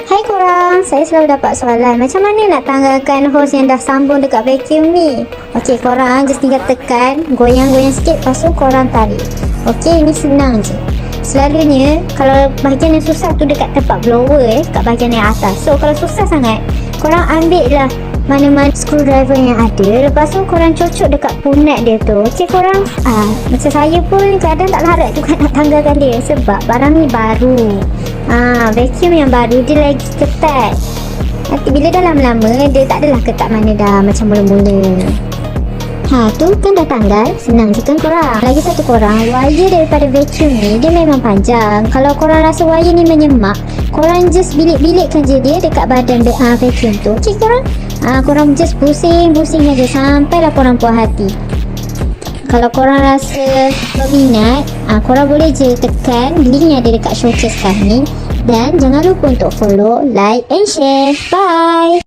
Hai korang, saya selalu dapat soalan macam mana nak tanggalkan hose yang dah sambung dekat vacuum ni. Okey, korang just tinggal tekan, goyang-goyang sikit, lepas tu korang tarik. Okey, ni senang je. Selalunya kalau bahagian yang susah tu dekat tempat blower kat bahagian yang atas. So kalau susah sangat, korang ambil lah mana-mana screwdriver yang ada, lepas tu korang cocok dekat punat dia tu. Okey korang, macam saya pun kadang tak larat juga nak tanggalkan dia sebab barang ni baru. Vacuum yang baru dia lagi ketat. Nanti bila dah lama-lama dia tak adalah ketat mana dah macam mula-mula. Tu kan dah tanggal. Senang je kan korang. Lagi satu korang, wire daripada vacuum ni dia memang panjang. Kalau korang rasa wire ni menyemak, korang just bilik-bilikkan je dia dekat badan vacuum tu. Okey korang, korang just pusing-pusing aja sampailah korang puas hati. Kalau korang rasa berminat, korang boleh je tekan link yang ada dekat showcase kami. Dan jangan lupa untuk follow, like and share. Bye!